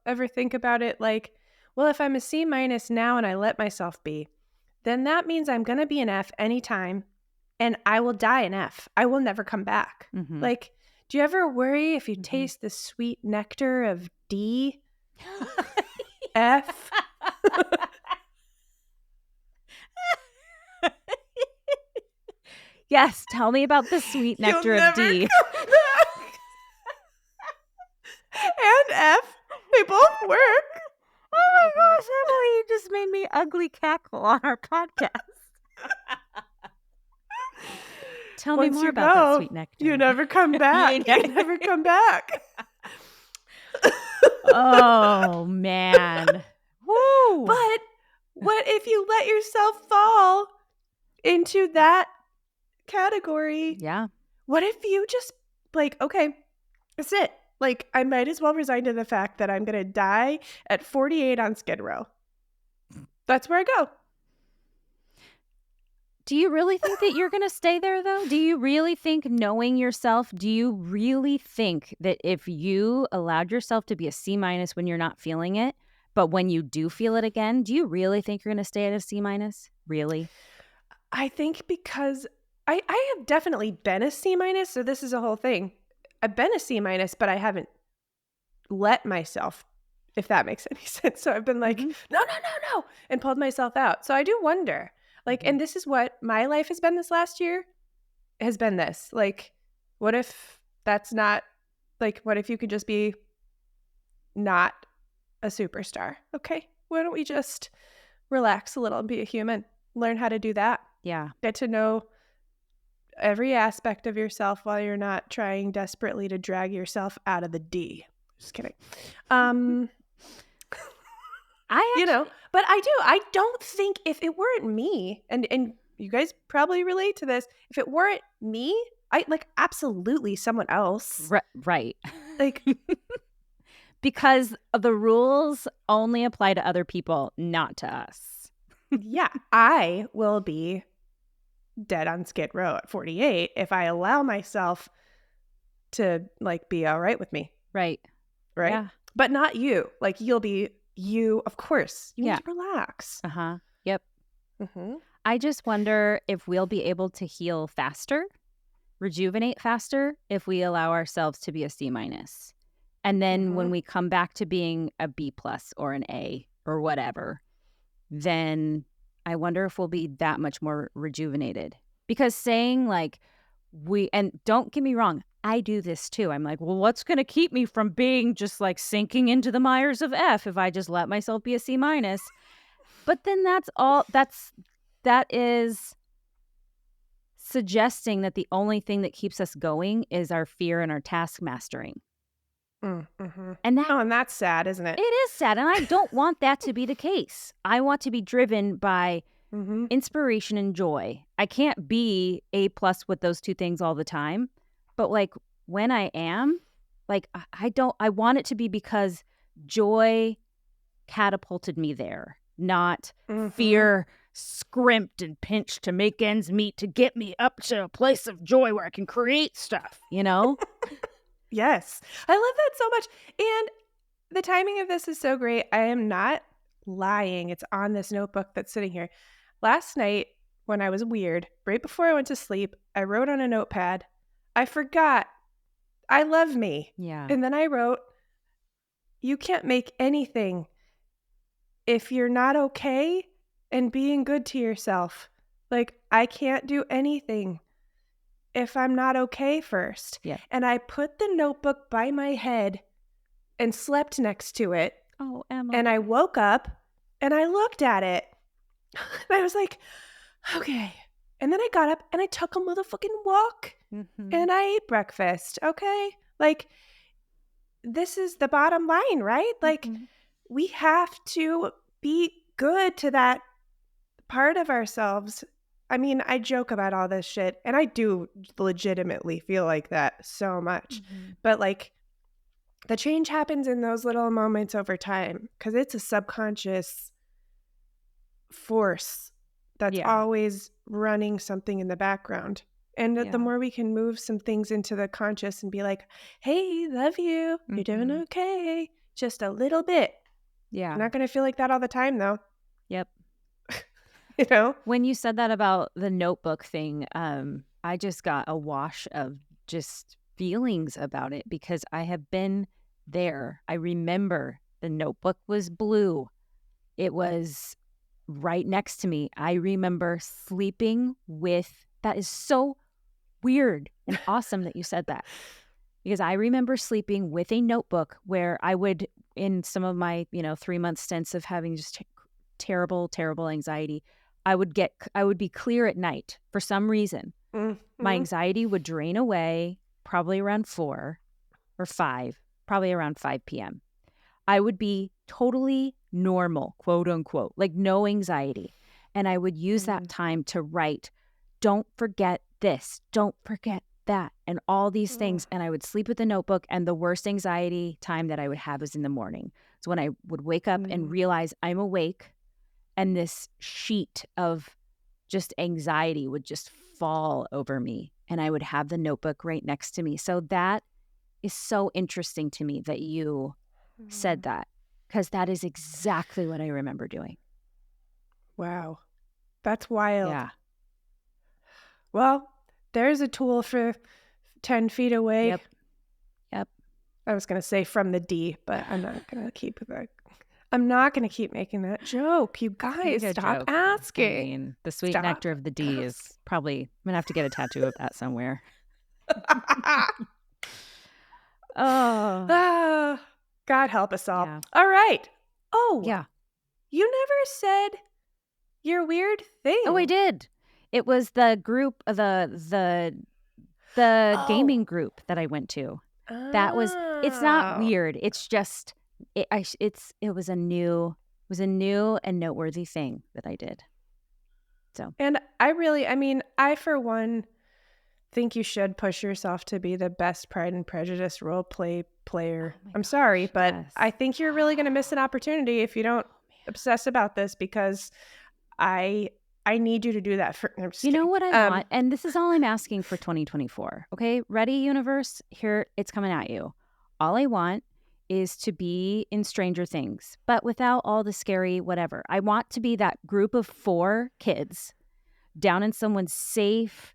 ever think about it like, well, if I'm a C- now and I let myself be, then that means I'm going to be an F anytime and I will die an F. I will never come back. mm-hmm. Like, do you ever worry if you Mm-hmm. taste the sweet nectar of D, F? Yes, tell me about the sweet You'll nectar of never D. come back. And F, they both work. Oh my gosh, Emily, you just made me ugly cackle on our podcast. Tell me Once more you about that go, sweet you nectar. never come back. You never come back. Oh, man. Woo. But what if you let yourself fall into that category? Yeah. What if you just like, okay, that's it. Like, I might as well resign to the fact that I'm going to die at 48 on Skid Row. That's where I go. Do you really think that you're going to stay there, though? Do you really think, knowing yourself, do you really think that if you allowed yourself to be a C- when you're not feeling it, but when you do feel it again, do you really think you're going to stay at a C-? Really? I think because I have definitely been a C-, so this is a whole thing. I've been a C-, but I haven't let myself, if that makes any sense. So I've been like, Mm-hmm. no, no, no, no, and pulled myself out. So I do wonder, like, Mm-hmm. and this is what my life has been this last year, has been this. Like, what if that's not, like, what if you could just be not a superstar? Okay, why don't we just relax a little and be a human? Learn how to do that. Yeah. Get to know every aspect of yourself while you're not trying desperately to drag yourself out of the D. Just kidding. I actually But I don't think if it weren't me, and you guys probably relate to this, if it weren't me, I like absolutely someone else. right. Like, Because the rules only apply to other people, not to us. yeah, I will be dead on Skid Row at 48 if I allow myself to like be all right with me. Right. Right. Yeah. But not you. Like you'll be you, of course. You Yeah. need to relax. Uh-huh. Yep. Mm-hmm. I just wonder if we'll be able to heal faster, rejuvenate faster, if we allow ourselves to be a C minus. And then when we come back to being a B plus or an A or whatever, then I wonder if we'll be that much more rejuvenated. Because saying like and don't get me wrong, I do this too. I'm like, well, what's going to keep me from being just like sinking into the mires of F if I just let myself be a C minus? But then that is suggesting that the only thing that keeps us going is our fear and our task mastering. Mm-hmm. And and that's sad, isn't it? It is sad. And I don't want that to be the case. I want to be driven by inspiration and joy. I can't be A plus with those two things all the time. But like when I am, like I want it to be because joy catapulted me there, not fear scrimped and pinched to make ends meet to get me up to a place of joy where I can create stuff, Yes. I love that so much. And the timing of this is so great. I am not lying. It's on this notebook that's sitting here. Last night, when I was weird, right before I went to sleep, I wrote on a notepad, I forgot, I love me. Yeah. And then I wrote, you can't make anything if you're not okay and being good to yourself. Like, I can't do anything if I'm not okay first. Yeah. And I put the notebook by my head and slept next to it. Oh, Emma. And I woke up and I looked at it. And I was like, okay. And then I got up and I took a motherfucking walk and I ate breakfast. Okay. Like, this is the bottom line, right? Like, we have to be good to that part of ourselves. I mean, I joke about all this shit and I do legitimately feel like that so much. But like, the change happens in those little moments over time because it's a subconscious force that's always running something in the background. And the more we can move some things into the conscious and be like, hey, love you. You're doing okay. Just a little bit. Yeah. I'm not going to feel like that all the time, though. Yep. When you said that about the notebook thing, I just got a wash of just feelings about it because I have been there. I remember the notebook was blue. It was right next to me. I remember sleeping with, that is so weird and awesome that you said that. Because I remember sleeping with a notebook where I would, in some of my, 3-month stints of having just terrible, terrible anxiety, I would be clear at night for some reason. My anxiety would drain away probably around 4 or 5, probably around 5 p.m. I would be totally normal, quote unquote, like no anxiety. And I would use that time to write, don't forget this, don't forget that, and all these things. And I would sleep with the notebook, and the worst anxiety time that I would have was in the morning. So when I would wake up and realize I'm awake, and this sheet of just anxiety would just fall over me, and I would have the notebook right next to me. So that is so interesting to me that you said that, because that is exactly what I remember doing. Wow. That's wild. Yeah. Well, there's a tool for 10 feet away. Yep. I was going to say from the D, but I'm not going to keep that. I'm not going to keep making that joke. You guys, stop asking. I mean, the sweet nectar of the D is probably, I'm going to have to get a tattoo of that somewhere. God help us all. Yeah. All right. Oh, yeah. You never said your weird thing. Oh, I did. It was the group the Oh. gaming group that I went to. That was it's not Oh. weird, it's just it was a new and noteworthy thing that I did. So, And I mean, I for one think you should push yourself to be the best Pride and Prejudice role play oh player. my I'm sorry, gosh, but I yes. think you're really gonna miss an opportunity if you don't Oh, man. obsess about this because I I need you to do that for I'm just You know kidding. what I want? And this is all I'm asking for 2024. Okay. Ready, universe? Here, it's coming at you. All I want is to be in Stranger Things, but without all the scary whatever. I want to be that group of 4 kids down in someone's safe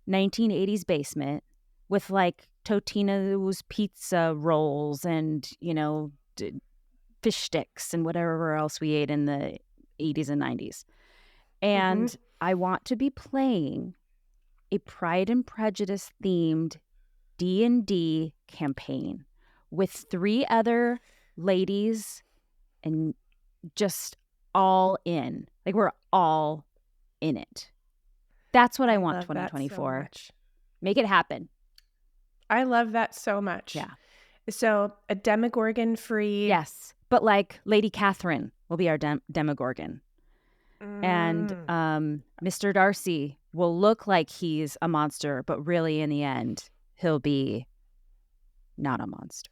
1980s basement with like Totino's pizza rolls and, fish sticks and whatever else we ate in the 80s and 90s. Mhm. And I want to be playing a Pride and Prejudice themed D&D campaign with 3 other ladies and just all in. Like we're all in it. That's what I I want love that so 2024. much. Make it happen. I love that so much. Yeah. So, a Demogorgon free Yes. But like Lady Catherine will be our Demogorgon. And mm, Mr. Darcy will look like he's a monster, but really in the end, he'll be not a monster.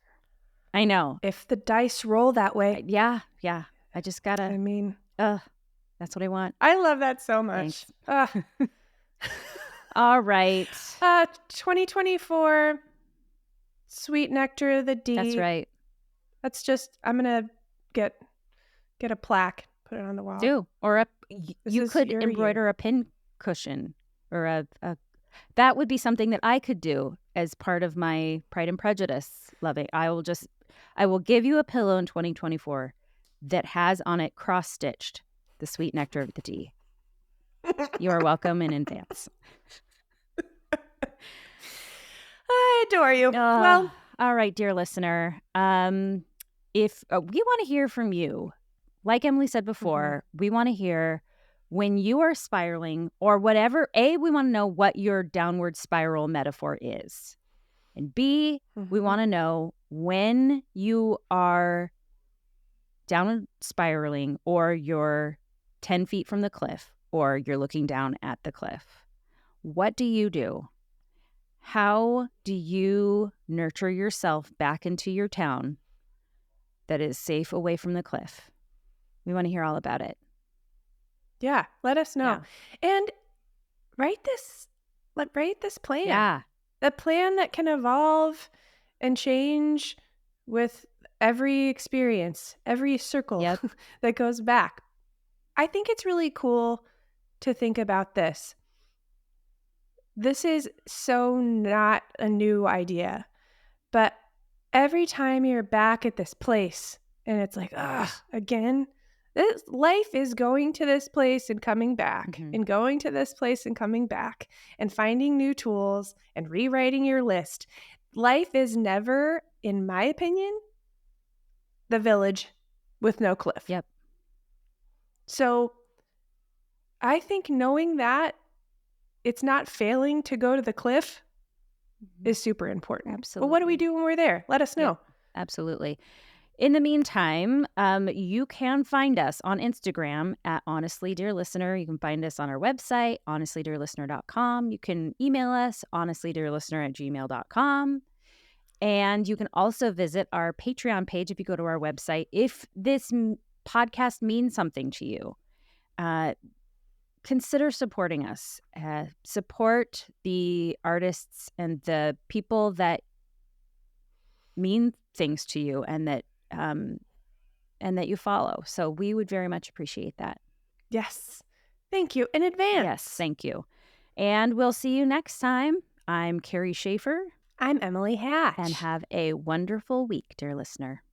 I know. if the dice roll that way. Yeah, yeah. I just I gotta mean, ugh, that's what I want. I love that so much. Thanks. All right. 2024 Sweet Nectar of the That's Deep. right. That's just I'm gonna get a plaque, put it on the wall. Do. Or This you is could your year. embroider a pin cushion or a that would be something that I could do as part of my Pride and Prejudice loving. I will give you a pillow in 2024 that has on it cross-stitched the sweet nectar of the D. You are welcome in advance. I adore you. Uh, Well, all right, dear listener. If we want to hear from you, like Emily said mhm, before, we want to hear when you are spiraling or whatever. A, we want to know what your downward spiral metaphor is. And B, we mhm. want to know when you are downward spiraling or you're 10 feet from the cliff or you're looking down at the cliff. What do you do? How do you nurture yourself back into your town that is safe away from the cliff? We want to hear all about it. Yeah, let us know. Yeah. And write this write this plan. Yeah. A plan that can evolve and change with every experience, every circle Yep. that goes back. I think it's really cool to think about this. This is so not a new idea, but every time you're back at this place and it's like, ugh, again, this life is going to this place and coming back Hmm. and going to this place and coming back and finding new tools and rewriting your list. Life is never, in my opinion, the village with no cliff. Yep. So I think knowing that it's not failing to go to the cliff Mhm. is super important. But what do we Absolutely. do when we're there? Let us Yep. know. Absolutely. In the meantime, you can find us on Instagram at Honestly Dear Listener. You can find us on our website, honestlydearlistener.com. You can email us, honestlydearlistener@gmail.com. And you can also visit our Patreon page if you go to our website. If this podcast means something to you, uh, consider supporting us. Support the artists and the people that mean things to you um, and that you follow. So we would very much appreciate that. Yes. Thank you in Yes, advance. thank you. And we'll see you next time. I'm Carrie Schaefer, I'm Emily and Hatch. have a wonderful week, dear listener.